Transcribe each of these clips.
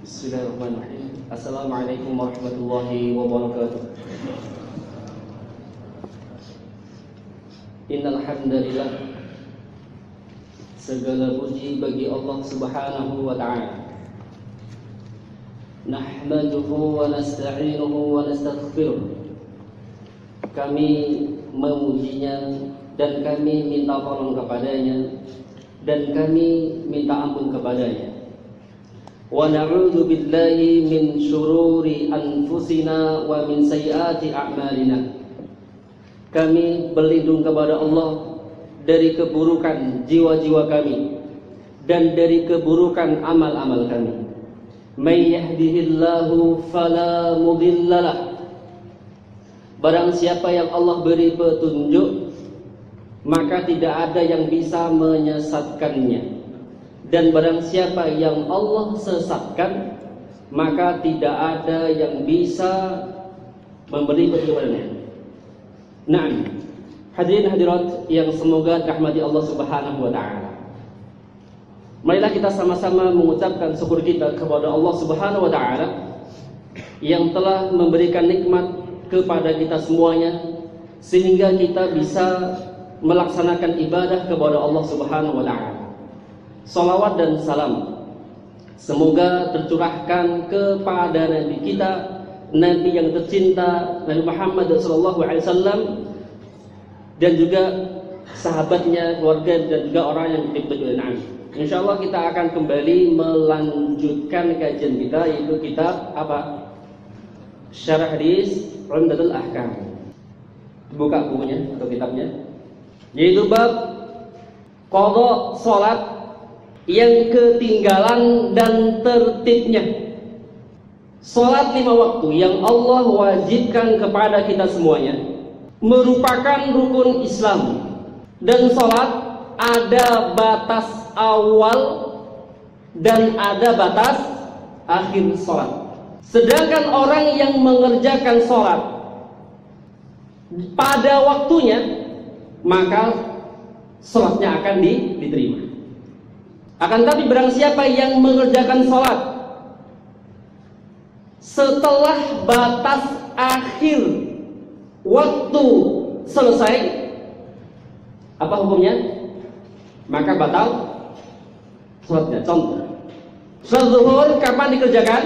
Bismillahirrahmanirrahim. Assalamualaikum warahmatullahi wabarakatuh. Innal hamdalillah, segala puji bagi Allah Subhanahu wa ta'ala. Nahmaduhu wa nasta'inuhu wa nastaghfiruh. Kami memujinya dan kami minta tolong kepadanya dan kami minta ampun kepadanya. Wa na'udzu billahi min syururi anfusina wa min sayyiati a'malina. Kami berlindung kepada Allah dari keburukan jiwa-jiwa kami dan dari keburukan amal-amal kami. May yahdihillahu fala mudhillalah. Barang siapa yang Allah beri petunjuk, maka tidak ada yang bisa menyesatkannya. Dan barang siapa yang Allah sesatkan, maka tidak ada yang bisa memberi petunjuknya. Nah, hadirin hadirat yang semoga dirahmati Allah Subhanahu wa ta'ala. Marilah kita sama-sama mengucapkan syukur kita kepada Allah Subhanahu wa ta'ala yang telah memberikan nikmat kepada kita semuanya sehingga kita bisa melaksanakan ibadah kepada Allah Subhanahu wa ta'ala. Salawat dan salam semoga tercurahkan kepada Nabi kita, Nabi yang tercinta, Nabi Muhammad SAW, dan juga sahabatnya, keluarga, dan juga orang yang dipetunjuk Nabi. Insyaallah kita akan kembali melanjutkan kajian kita, yaitu kitab apa? Syarah Hadis Umdatul Ahkam. Buka bukunya atau kitabnya, yaitu bab qada salat yang ketinggalan dan tertibnya. Salat 5 waktu yang Allah wajibkan kepada kita semuanya merupakan rukun Islam, dan salat ada batas awal dan ada batas akhir salat. Sedangkan orang yang mengerjakan salat pada waktunya, maka salatnya akan diterima. Akan tapi barang siapa yang mengerjakan salat setelah batas akhir waktu selesai, apa hukumnya? Maka batal salatnya. Contoh, salat zuhur kapan dikerjakan?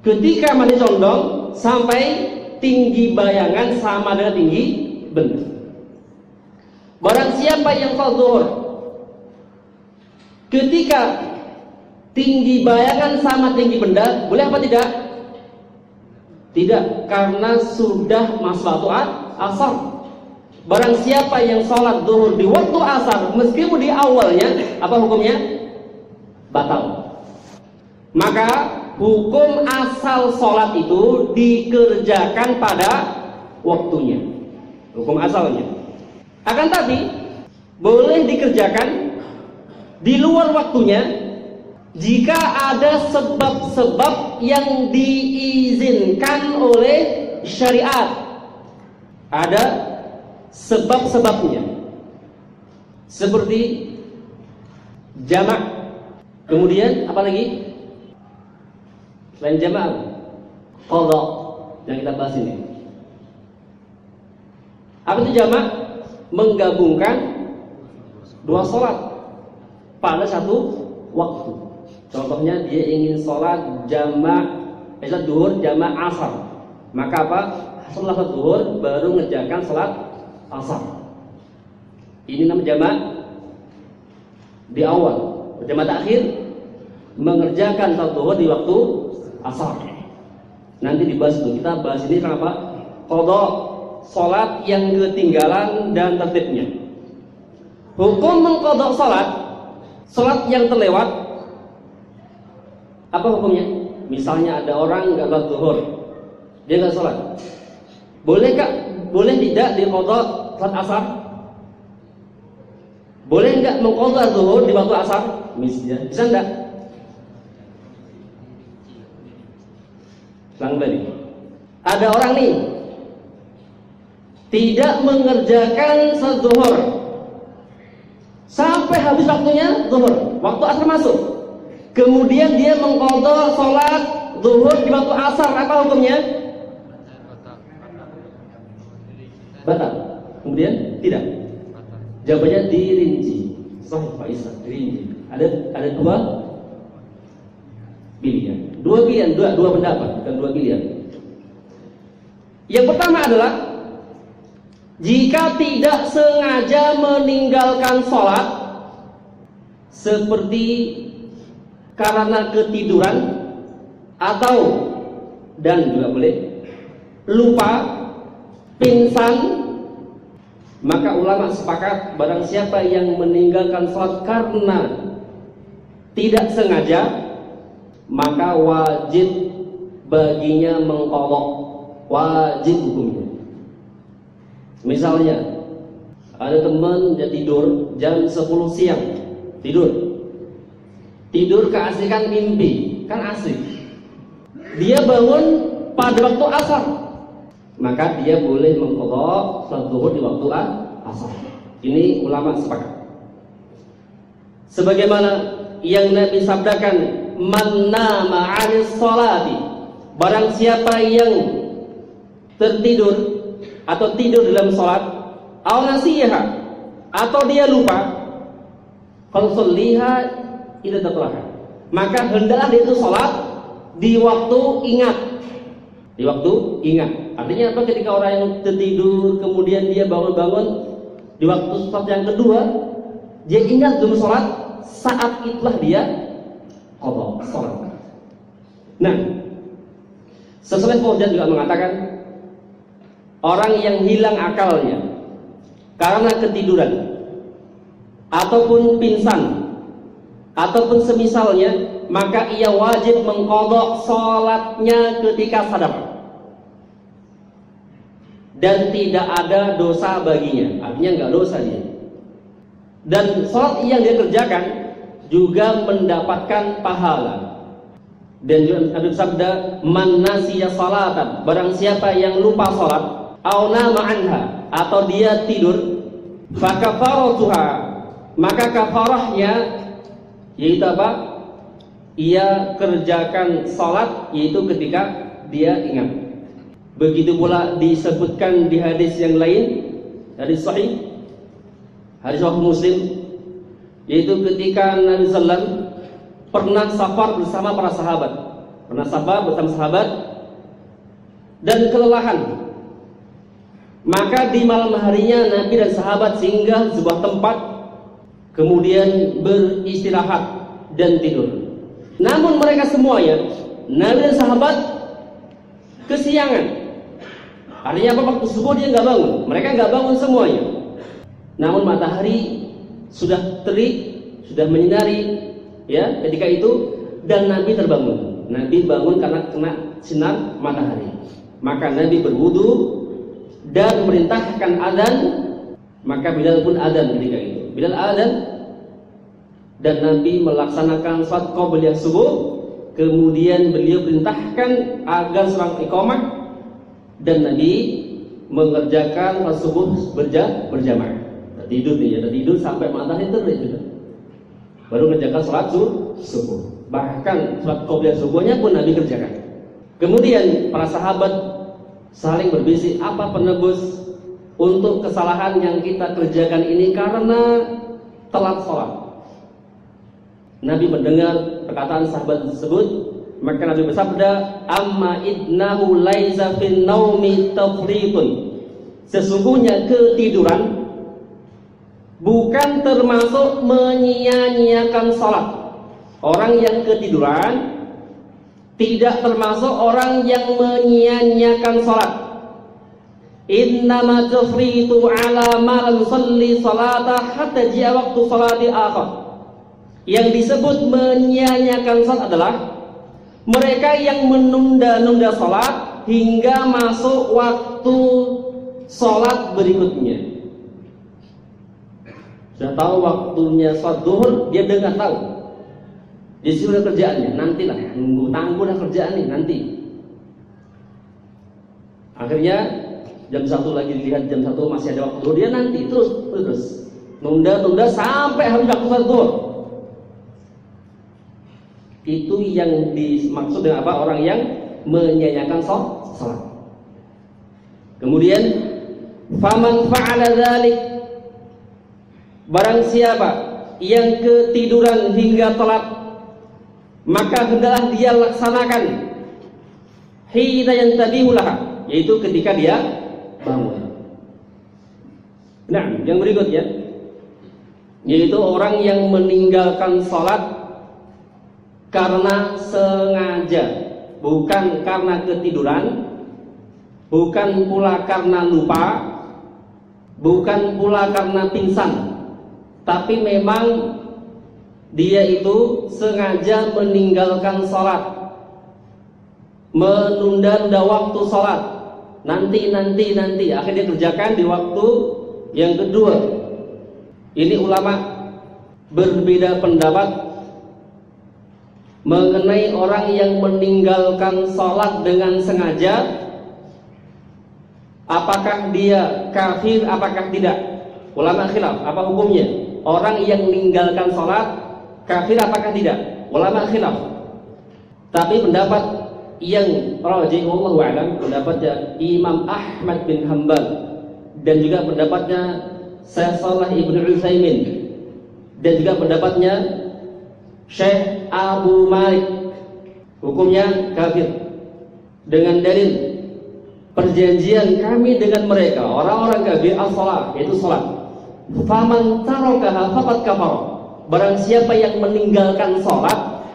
Ketika mandi condong sampai tinggi bayangan sama dengan tinggi benda. Barang siapa yang salat zuhur ketika tinggi bayangan sama tinggi benda, boleh apa tidak? Tidak, karena sudah masuk waktu asar. Barang siapa yang sholat zuhur di waktu asar, meskipun di awalnya, apa hukumnya? Batal. Maka hukum asal sholat itu dikerjakan pada waktunya, hukum asalnya. Akan tapi boleh dikerjakan di luar waktunya jika ada sebab-sebab yang diizinkan oleh syariat. Ada sebab-sebabnya, seperti jamak. Kemudian apa lagi selain jamak? Qadha yang kita bahas ini. Apa itu jamak? Menggabungkan 2 sholat pada satu waktu. Contohnya dia ingin sholat jamak duhur jamak asar, maka apa? Setelah sholat duhur baru mengerjakan sholat asar. Ini namanya jamak di awal. Jamak akhir mengerjakan sholat duhur di waktu asar. Nanti dibahas dulu. Kita bahas ini kenapa? Qadha sholat yang ketinggalan dan tertibnya. Hukum mengqadha sholat yang terlewat, apa hukumnya? Misalnya ada orang nggak sholat zuhur, dia nggak sholat, boleh tidak diqadha sholat asar? Boleh nggak mengqadha zuhur di waktu asar? Bisa nggak? Kembali, ada orang nih tidak mengerjakan sholat zuhur sampai habis waktunya zuhur, waktu asar masuk. kemudian dia mengqadha sholat zuhur di waktu asar, apa hukumnya? Batal. Kemudian tidak. Jawabannya dirinci. Sahih Pak Isa, dirinci. Ada dua pilihan. Dua pendapat, bukan dua pilihan. Yang pertama adalah jika tidak sengaja meninggalkan sholat seperti karena ketiduran atau dan juga boleh lupa, pingsan, maka ulama sepakat barang siapa yang meninggalkan sholat karena tidak sengaja, maka wajib baginya mengqadha, wajib hukumnya. Misalnya ada teman dia tidur jam 10 siang, tidur keasikan mimpi, kan asik. Dia bangun pada waktu asar, maka dia boleh mengqadha salat zuhur di waktu asar. Ini ulama sepakat. Sebagaimana yang Nabi sabdakan, man nama 'anis sholati, barang siapa yang tertidur atau tidur dalam sholat, aw nasiha, atau dia lupa, falsalliha idza dzakaraha, maka hendaklah dia itu sholat di waktu ingat. Di waktu ingat. Artinya apa? Ketika orang yang tertidur kemudian dia bangun-bangun di waktu sholat yang kedua, dia ingat belum sholat, saat itulah dia qadha sholat. Nah, sesuai Fauzan juga mengatakan, orang yang hilang akalnya karena ketiduran ataupun pingsan ataupun semisalnya, maka ia wajib mengqadha sholatnya ketika sadar dan tidak ada dosa baginya. Artinya nggak dosa dia, dan sholat yang dia kerjakan juga mendapatkan pahala. Dan juga ada sabda, man nasiya salatan, barang siapa yang lupa sholat, au nama anha, atau dia tidur, fa kafaratuha, maka kafarahnya yaitu apa? Ia kerjakan salat yaitu ketika dia ingat. Begitu pula disebutkan di hadis yang lain, hadis sahih, hadis Sahih Muslim, yaitu ketika Nabi sallallahu alaihi wasallam pernah safar bersama para sahabat, dan kelelahan. Maka di malam harinya Nabi dan sahabat singgah sebuah tempat, kemudian beristirahat dan tidur. Namun mereka semuanya, Nabi dan sahabat, kesiangan. Artinya apa? Waktu subuh dia nggak bangun, mereka nggak bangun semuanya. Namun matahari sudah terik, sudah menyinari, ya, ketika itu, dan Nabi terbangun. Nabi bangun karena kena sinar matahari. Maka Nabi berwudu dan merintahkan adzan. Maka Bilal pun adzan ketika itu. Bilal adzan dan Nabi melaksanakan salat qabliyah subuh. Kemudian beliau perintahkan agar seorang iqamah dan Nabi mengerjakan salat subuh berjamaah. Tidur nih, ya, tidur sampai matahari terbit juga. Baru mengerjakan salat subuh. Bahkan salat qabliyah subuhnya pun Nabi kerjakan. Kemudian para sahabat saling berbisik, apa penebus untuk kesalahan yang kita kerjakan ini karena telat sholat. Nabi mendengar perkataan sahabat tersebut, maka Nabi bersabda, amma idnahu laisa fin naumi tafritun, sesungguhnya ketiduran bukan termasuk menyia-nyiakan sholat. Orang yang ketiduran tidak termasuk orang yang menyia-nyiakan sholat. Innama tafritu ala ma lam yusalli salata hatta jia waktu salati akhar. Yang disebut menyia-nyiakan sholat adalah mereka yang menunda-nunda sholat hingga masuk waktu sholat berikutnya. Sudah tahu waktunya sholat zuhur, dia dengar tahu. Dia sudah kerjaannya, nantilah, nunggu tangguh kerjaan nih nanti. Akhirnya jam 1 lagi dilihat, jam 1 masih ada waktu, dia nanti terus nunda sampai habis waktu sholat zuhur. Itu yang dimaksud dengan apa? Orang yang menyia-nyiakan salat. Kemudian faman fa'ala dzalik, barang siapa yang ketiduran hingga telat, maka hendaklah dia laksanakan hina yantabihu laha, yaitu ketika dia bangun. Nah, yang berikutnya yaitu orang yang meninggalkan salat karena sengaja, bukan karena ketiduran, bukan pula karena lupa, bukan pula karena pingsan, tapi memang dia itu sengaja meninggalkan salat, menunda-nunda waktu salat, nanti, akhirnya kerjakan di waktu yang kedua. Ini ulama berbeda pendapat mengenai orang yang meninggalkan salat dengan sengaja, apakah dia kafir, apakah tidak. Ulama khilaf, apa hukumnya? Orang yang meninggalkan salat kafir apakah tidak? Ulama khilaf. Tapi pendapat yang rajih wallahu a'lam, pendapatnya Imam Ahmad bin Hanbal dan juga pendapatnya Syekh Shalih Ibnu Utsaimin dan juga pendapatnya Syekh Abu Malik, hukumnya kafir dengan dalil perjanjian kami dengan mereka orang-orang kafir as-shalah, yaitu salat. Faman tarakaha faqad kafara, barang siapa yang meninggalkan salat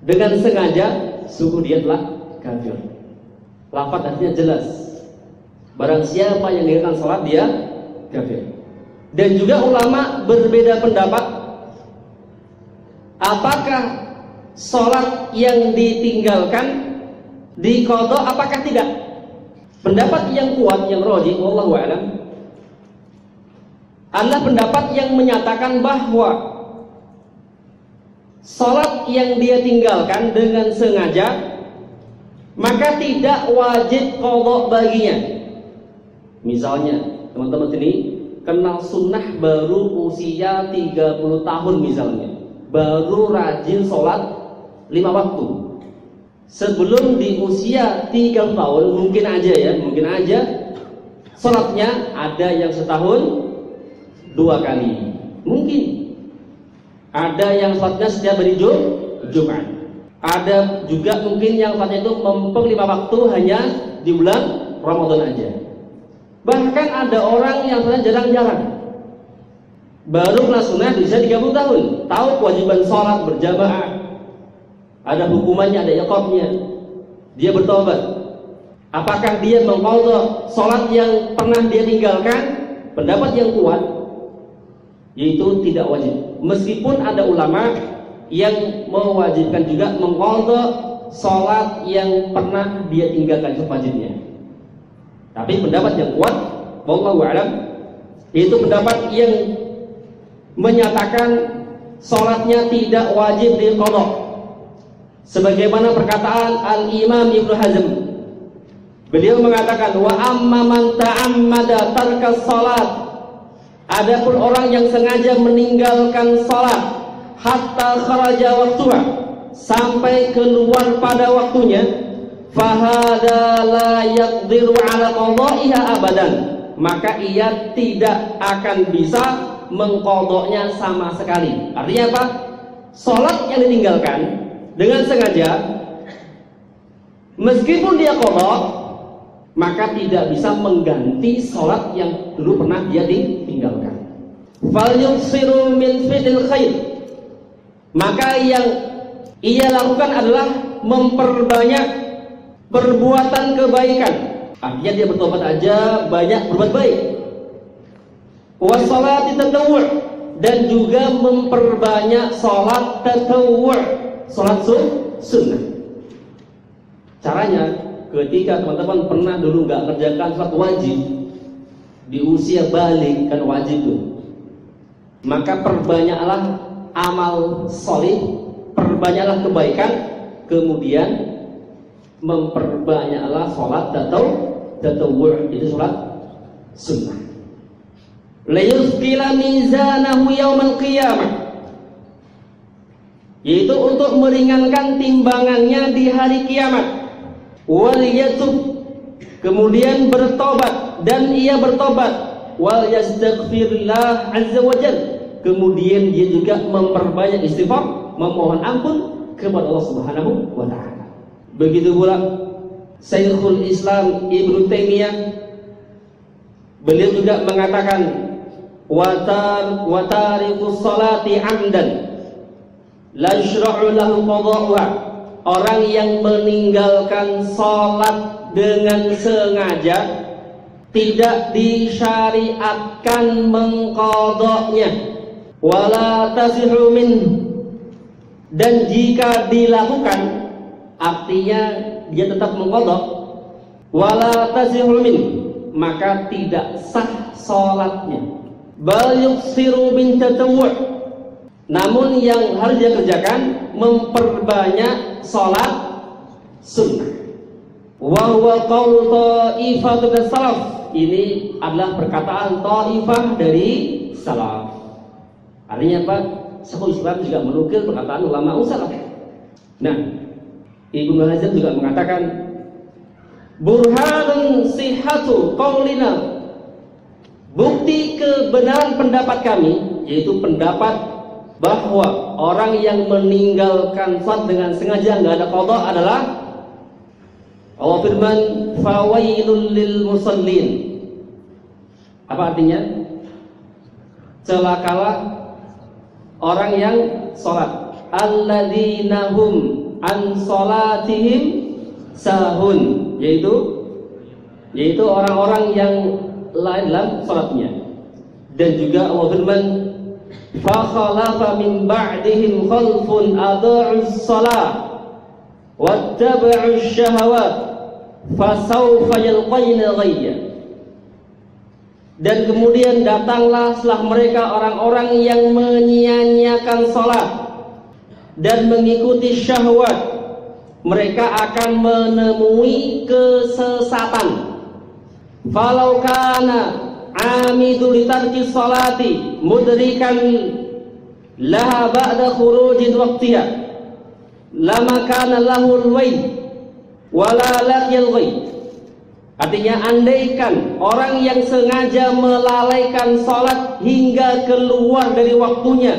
dengan sengaja, sungguh dia telah kafir. Lafaz artinya jelas, barang siapa yang meninggalkan salat dia kafir. Dan juga ulama berbeda pendapat, apakah salat yang ditinggalkan diqadha apakah tidak. Pendapat yang kuat, yang rajih wallahu a'lam, adalah pendapat yang menyatakan bahwa salat yang dia tinggalkan dengan sengaja maka tidak wajib qadha baginya. Misalnya teman-teman sini kenal sunnah baru usia 30 tahun misalnya, baru rajin sholat 5 waktu. Sebelum di usia 30 tahun mungkin aja sholatnya ada yang setahun 2 kali, mungkin ada yang sholatnya setiap hari Jumat, ada juga mungkin yang sholatnya itu mempeng 5 waktu hanya di bulan Ramadan aja. Bahkan ada orang yang sholatnya jarang-jarang, baru kenal sunnah bisa 30 tahun, tahu kewajiban sholat berjamaah, ada hukumannya, ada iqamnya, dia bertobat. Apakah dia mengqadha sholat yang pernah dia tinggalkan? Pendapat yang kuat yaitu tidak wajib, meskipun ada ulama yang mewajibkan juga mengqadha sholat yang pernah dia tinggalkan, itu wajibnya. Tapi pendapat yang kuat wallahu a'lam, itu pendapat yang menyatakan sholatnya tidak wajib diqadha, sebagaimana perkataan Al-Imam Ibnu Hazm. Beliau mengatakan, wa amma man ta'ammada tarkas salat, adapun orang yang sengaja meninggalkan salat hatta kharaja waktuha, sampai keluar pada waktunya, fahada la yaqdiru ala qadha'iha abadan, maka ia tidak akan bisa mengqadhanya sama sekali. Artinya apa? Salat yang ditinggalkan dengan sengaja, meskipun dia qadha, maka tidak bisa mengganti salat yang dulu pernah dia tinggalkan. Fal yuksiru min fi'lil khair, maka yang ia lakukan adalah memperbanyak perbuatan kebaikan. Artinya dia bertobat aja, banyak berbuat baik. Wassalati tatawwu', dan juga memperbanyak salat tatawwu', salat sunnah. Caranya, ketika teman-teman pernah dulu nggak kerjakan salat wajib di usia balik, kan wajib tuh, maka perbanyaklah amal sholih, perbanyaklah kebaikan, kemudian memperbanyaklah sholat tatawwu', itu sholat sunnah. Layuzkila mizanahu yaumal qiyamah, yaitu untuk meringankan timbangannya di hari kiamat. Wal yatub, kemudian bertobat, dan ia bertobat. Wal yastaghfirullah azza wajal, kemudian dia juga memperbanyak istighfar, memohon ampun kepada Allah Subhanahu wa taala. Begitu pula Syekhul Islam Ibnu Taimiyah, beliau juga mengatakan watariqus salati amdan la yushra'u lahu qada'uha, orang yang meninggalkan salat dengan sengaja tidak disyariatkan mengqadanya, wala tasihu minhu, dan jika dilakukan artinya dia tetap mengqadha, wala tasihu minhu, maka tidak sah salatnya. Bal yuksiru min tatawwu', namun yang harus dia kerjakan memperbanyak salat sunnah. Wa huwa qaulu ta'ifatun min salaf, ini adalah perkataan ta'ifah dari salaf. Artinya apa? Syekhul Islam juga menukil perkataan ulama salaf. Nah, Ibnu Hazm juga mengatakan burhanun sihhatu qaulina, bukti kebenaran pendapat kami, yaitu pendapat bahwa orang yang meninggalkan salat dengan sengaja nggak ada qadha adalah Allah firman fawailul lil musallin. Apa artinya? Celakalah orang yang salat, alladzina hum an salatihim sahun, yaitu orang-orang yang lalai dalam salatnya. Dan juga Allah firman fa khalafa min ba'dihim khalfun adha'us shalah wattaba'us syahawat fasawfa yalqayna ghayya. Dan kemudian datanglah setelah mereka orang-orang yang menyia-nyiakan salat dan mengikuti syahwat, mereka akan menemui kesesatan. Falau kana amidu litarki salati mudrikan laha ba'da khurujin waqtiha lama kana lahul wayl wala laqiyal wayl. Artinya, andaikan orang yang sengaja melalaikan salat hingga keluar dari waktunya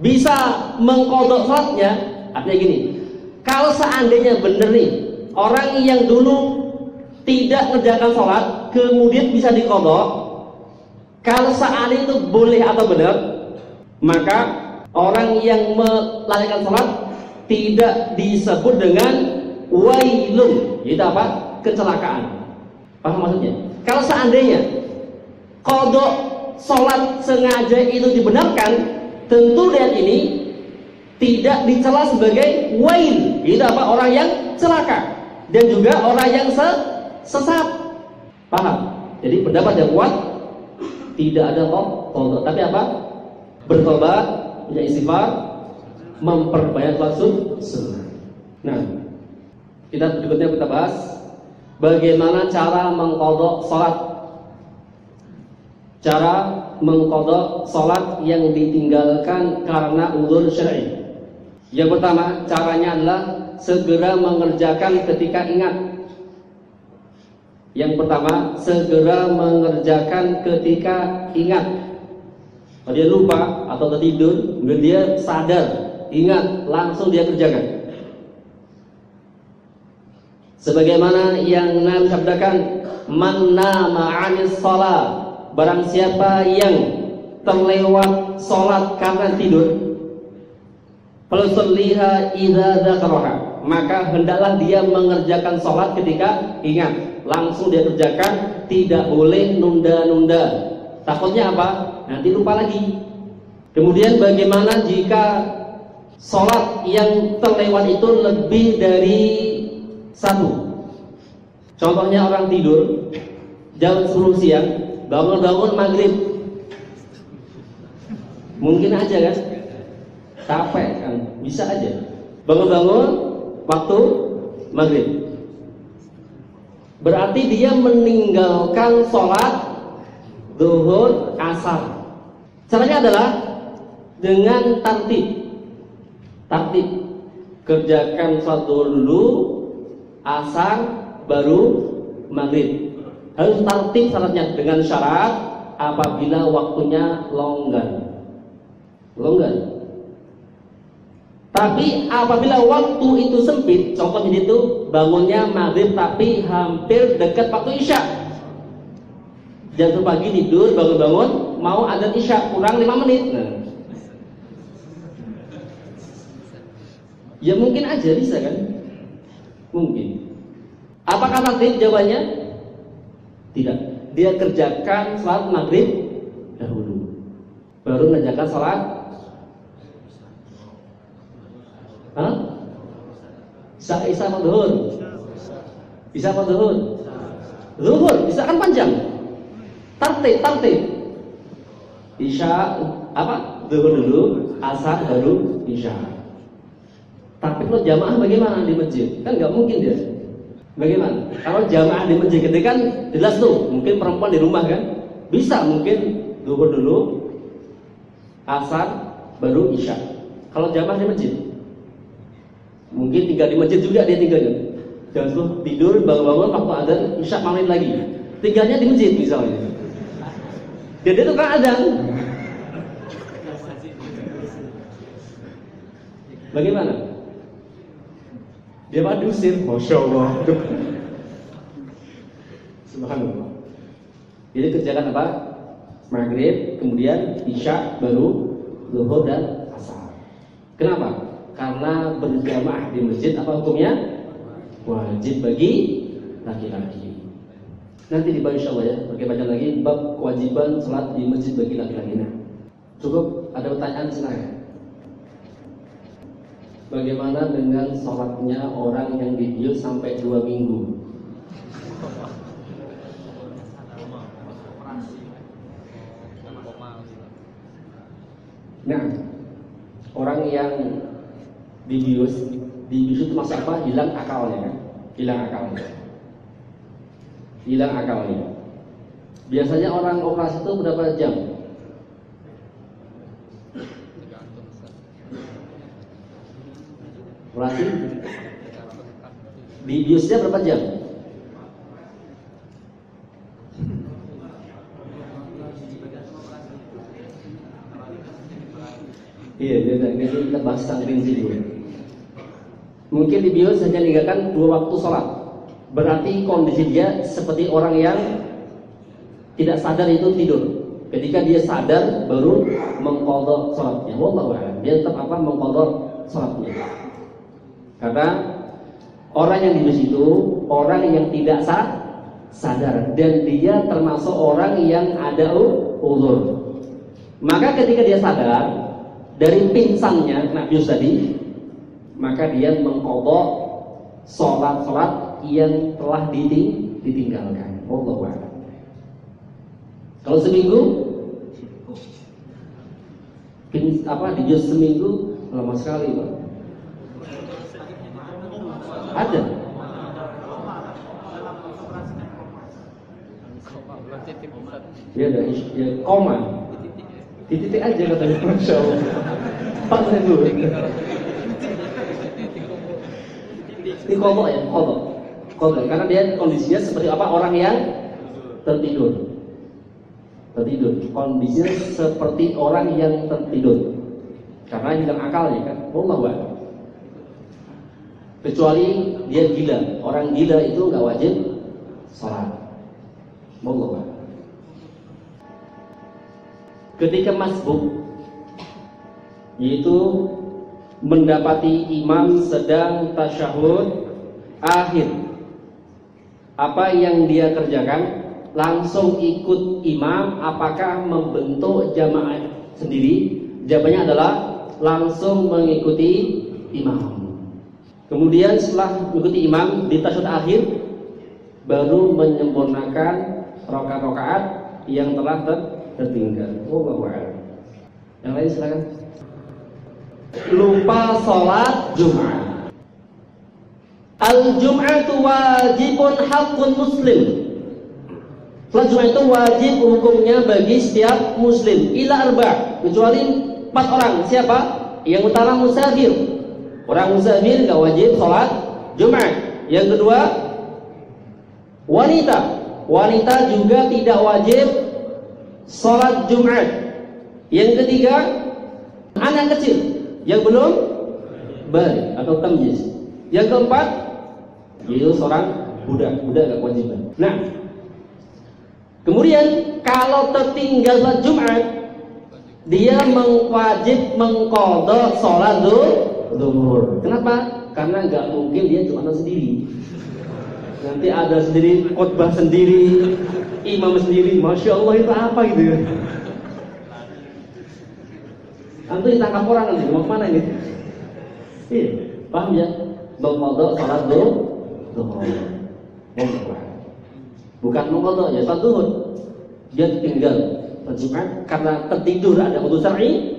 bisa mengqadha salatnya. Artinya gini, kalau seandainya benar nih orang yang dulu tidak mengerjakan salat kemudian bisa diqadha, kalau seandainya itu boleh atau benar, maka orang yang melalaikan salat tidak disebut dengan wailun, itu apa? Kecelakaan. Paham maksudnya? Kalau seandainya qadha salat sengaja itu dibenarkan, tentu lihat ini tidak dicela sebagai wail, itu apa? Orang yang celaka, dan juga orang yang sesat. Paham? Jadi pendapat yang kuat tidak ada qadha, tapi apa? Bertobat, punya istighfar, memperbanyak sunnah. Nah, kita berikutnya kita bahas bagaimana cara mengqadha salat. Cara mengqadha salat yang ditinggalkan karena uzur syar'i. Yang pertama, caranya adalah segera mengerjakan ketika ingat. Yang pertama, segera mengerjakan ketika ingat. Kalau dia lupa atau tertidur, dia sadar, ingat, langsung dia kerjakan. Sebagaimana yang Nabi sabdakan, man nama 'anis shalah, barang siapa yang terlewat salat karena tidur, falyusalliha idza dzakaraha, maka hendaklah dia mengerjakan salat ketika ingat, langsung dia kerjakan, tidak boleh nunda-nunda. Takutnya apa? Nanti lupa lagi. Kemudian bagaimana jika salat yang terlewat itu lebih dari satu? Contohnya orang tidur jam 10 siang, bangun-bangun maghrib. Mungkin aja kan, capek kan, bisa aja bangun-bangun waktu maghrib. Berarti dia meninggalkan sholat zuhur, asar. Caranya adalah dengan tartib. Tertib. Kerjakan sholat zuhur dulu, asar, baru maghrib. Harus tertib syaratnya, dengan syarat apabila waktunya longgar. Tapi apabila waktu itu sempit, contohnya itu bangunnya maghrib tapi hampir dekat waktu isya. Jam pagi tidur, bangun-bangun mau adzan isya kurang 5 menit. Nah, ya mungkin aja bisa kan? Mungkin. Apakah tertib? Jawabannya tidak. Dia kerjakan salat maghrib dahulu, baru mengerjakan salat Isa apa zuhur? Bisa apa zuhur? Zuhur, bisa kan panjang. Tertib. Isya apa? Zuhur dulu, asar baru isya. Tapi kalau jamaah bagaimana di masjid? Kan nggak mungkin dia. Bagaimana? Kalau jamaah di masjid gede kan jelas tuh, mungkin perempuan di rumah kan bisa mungkin zuhur dulu, asar baru isya. Kalau jamaah di masjid mungkin tinggal di masjid juga dia tinggalnya. Jangan lupa tidur, bangun-bangun waktu adzan isya maghrib lagi. Tinggalnya di masjid misalnya. Jadi itu kan adzan. Bagaimana? Dia mah diusir, masya Allah. Subhanallah. Jadi kerjakan apa? Maghrib, kemudian isya, baru zuhur dan asar. Kenapa? Karena berjamaah di masjid apa hukumnya? Wajib bagi laki-laki. Nanti dibahas insyaallah ya. Pakai baca lagi bab kewajiban salat di masjid bagi laki-laki. Nah, cukup ada pertanyaan silakan. Bagaimana dengan salatnya orang yang dibius sampai 2 minggu? Nah, orang yang dibius itu masuk apa? Hilang akalnya kan? Hilang akalnya. Biasanya orang operasi itu berapa jam? Operasi dibiusnya berapa jam? Iya, kita bahas tentang prinsip dulu. Mungkin dibius hanya meninggalkan 2 waktu sholat. Berarti kondisi dia seperti orang yang tidak sadar itu tidur. Ketika dia sadar baru mengqadha sholatnya. Wallahu a'lam. Dia tetap mengqadha sholatnya. Karena orang yang dibius itu orang yang tidak sadar dan dia termasuk orang yang ada uzur. Maka ketika dia sadar dari pingsannya kena bius tadi, maka dia mengqadha sholat yang telah ditinggalkan. Wallahu a'lam. Kalau seminggu dibius seminggu lama sekali, Pak. Ada. Ya ada koma. Titik aja katanya, masya Allah. Pas dulu. Ini kodok ya, kodok. Karena dia kondisinya seperti apa? Orang yang tertidur. Kondisinya seperti orang yang tertidur. Karena hilang akalnya kan. Wallahu a'lam. Kecuali dia gila. Orang gila itu nggak wajib sholat. Wallahu a'lam. Ketika masbuk, yaitu mendapati imam sedang tasyahud akhir, apa yang dia kerjakan? Langsung ikut imam, apakah membentuk jamaah sendiri? Jawabannya adalah langsung mengikuti imam. Kemudian setelah mengikuti imam di tasyahud akhir, baru menyempurnakan rakaat-rakaat yang telah tertinggal. Wallahu a'lam. Yang lain silakan. Lupa sholat Jumat. Al-Jum'atu wajibun haqqun muslim. Sholat Jumat itu wajib hukumnya bagi setiap muslim. Ila arba', kecuali 4 orang. Siapa? Yang utama musafir. Orang musafir nggak wajib sholat Jumat. Yang kedua, wanita juga tidak wajib sholat Jumat. Yang ketiga, anak kecil yang belum balik atau tamyiz. Yang keempat, yaitu seorang budak nggak kewajiban. Nah, kemudian kalau tertinggal sholat Jumat, dia wajib mengqadha sholat zuhur. Kenapa? Karena nggak mungkin dia cuma sendiri. Nanti ada sendiri khotbah sendiri, imam sendiri. Masya Allah, itu apa gitu ya? Nanti ditangkap orang nanti mau kemana ini? Iya, paham ya? Mengqadha sholat zuhur. Bukan mengqadha ya sholat zuhur. Dia tinggal Jumat karena tertidur ada udhur syar'i,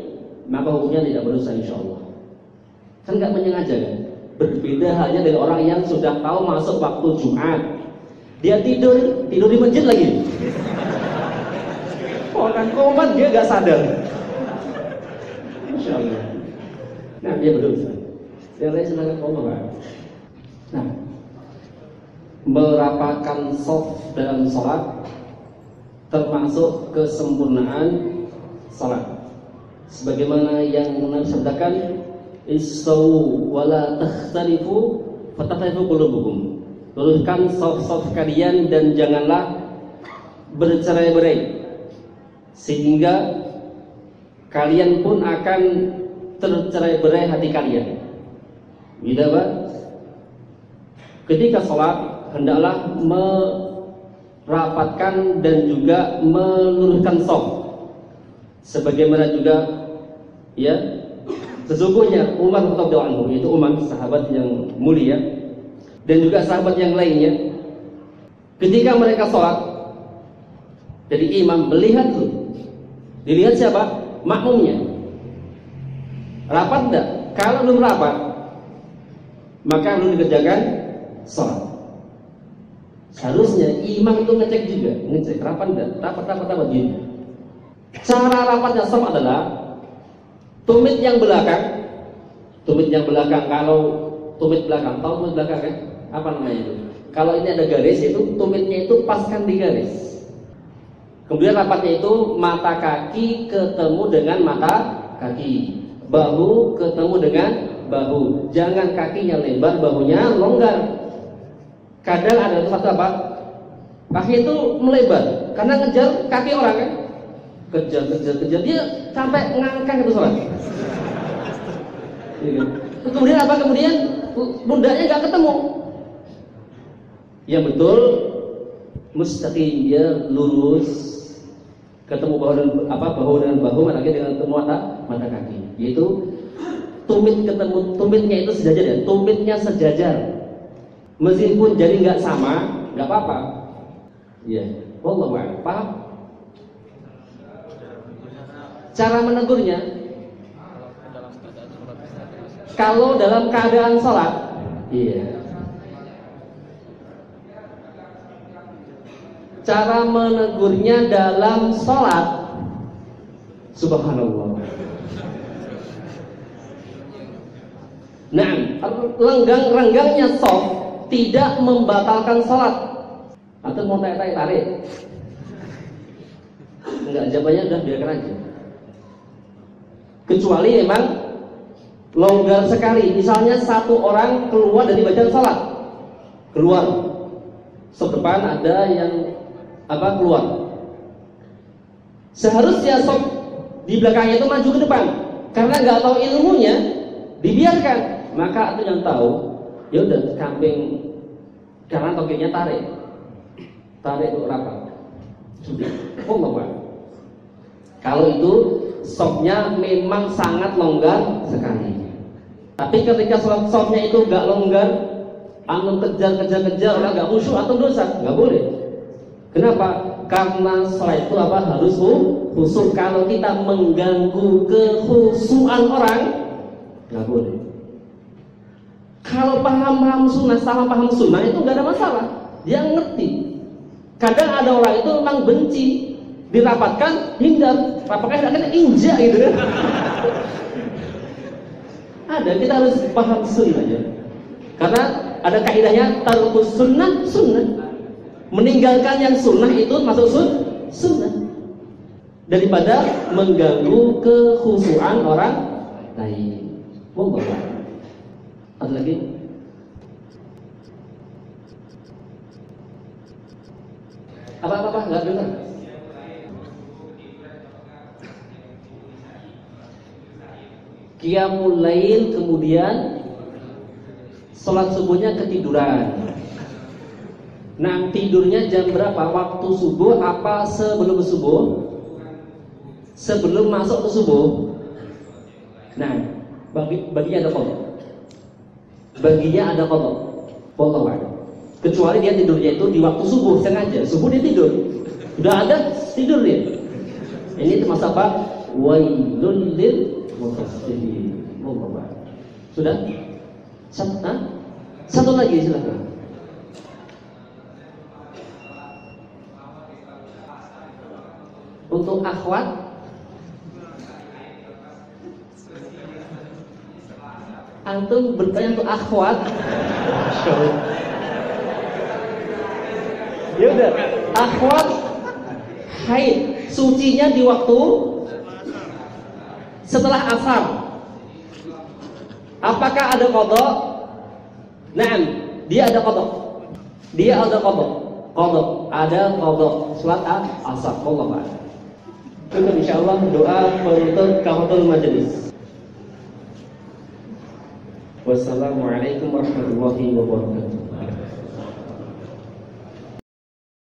maka hukumnya tidak berdosa insyaallah. Kan nggak menyengaja kan? Berbeda halnya dengan orang yang sudah tahu masuk waktu Jumat, dia tidur di masjid lagi. Orang komat dia nggak sadar. Insyaallah. Nah, dia berdosa. Yang lain silakan ngomong. Nah, merapatkan shaf dalam sholat termasuk kesempurnaan salat. Sebagaimana yang Nabi sabdakan, "Istawu wa la takhtalifu fatakhtalifu qulubukum." Luruskan shaf-shaf kalian dan janganlah bercerai-berai sehingga kalian pun akan tercerai-berai hati kalian. Gitu apa? Ketika salat hendaklah rapatkan dan juga meluruskan shaf. Sebagaimana juga ya, sesungguhnya Umar radhiyallahu anhu, itu Umar sahabat yang mulia dan juga sahabat yang lainnya, ketika mereka sholat, jadi imam melihat tuh, dilihat siapa? Makmumnya rapat enggak? Kalau belum rapat, maka belum dikerjakan sholat. Seharusnya imam itu ngecek juga, ngecek rapat enggak, rapat gitu. Cara rapatnya shaf adalah tumit yang belakang. Kalau tumit belakang, tahu tumit belakang kan? Apa namanya itu? Kalau ini ada garis, itu tumitnya itu paskan di garis. Kemudian rapatnya itu mata kaki ketemu dengan mata kaki, bahu ketemu dengan bahu. Jangan kakinya lebar, bahunya longgar. Kadang ada satu apa? Kaki itu melebar karena ngejar kaki orang kan? Kejar dia sampai ngangkang itu sholat. Kemudian apa? Kemudian pundaknya nggak ketemu. Yang betul mustaqim, dia lurus, ketemu bahu dengan bahu, lagi dengan mata kaki. Yaitu tumitnya itu sejajar ya, tumitnya sejajar. Meskipun jadi nggak sama, nggak apa-apa. Iya, wallahu a'lam. Paham? Cara menegurnya, kalau dalam keadaan sholat, iya. Cara menegurnya dalam sholat, subhanallah. Nah, renggangnya shaf tidak membatalkan sholat. Atau mau tarik? Enggak, jawabannya udah biarkan aja. Kecuali memang longgar sekali. Misalnya satu orang keluar dari bacaan sholat, keluar, depan ada yang keluar. Seharusnya shaf di belakangnya itu maju ke depan. Karena nggak tahu ilmunya, dibiarkan. Maka itu yang tahu, ya udah samping kanan atau kirinya tarik untuk rapat. Sudah. Kalau itu shafnya memang sangat longgar sekali. Tapi ketika shafnya itu nggak longgar, antum kejar orang nggak khusyuk atau dosa, nggak boleh. Kenapa? Karena sholat itu harus khusyuk. Kalau kita mengganggu kekhusyuan orang, nggak boleh. Kalau paham sunnah sama paham sunnah itu nggak ada masalah, dia ngerti. Kadang ada orang itu memang benci, dirapatkan hindar, rapatkan akhirnya injak gitu kan. Ada, kita harus paham sunnahnya. Karena ada kaidahnya tarkus sunnah sunnah. Meninggalkan yang sunnah itu masuk sunnah. Daripada mengganggu kekhusyuan orang lain. Wallahu a'lam. Ada lagi? Apa enggak dengar? Qiyamul lail, kemudian sholat subuhnya ketiduran. Nah, tidurnya jam berapa? Waktu subuh apa sebelum subuh? Sebelum masuk ke subuh. Nah, baginya ada qadha. Baginya ada qadha. Wallahu a'lam. Kecuali dia tidurnya itu di waktu subuh, sengaja. Subuh dia tidur. Udah ada tidur dia. Ini termasuk apa? Wailul lil mutaffifin. Wallahu a'lam. Sudah? Satu lagi silakan. Untuk akhwat, antum bertanya untuk akhwat. Ya udah, akhwat haid sucinya di waktu setelah asar. Apakah ada qadha? Naam, dia ada qadha. Dia ada qadha. Qadha, ada qadha salat asar. Wallahu a'lam. Cukup insyaallah doa penutup kafatul majelis. Wassalamualaikum warahmatullahi wabarakatuh.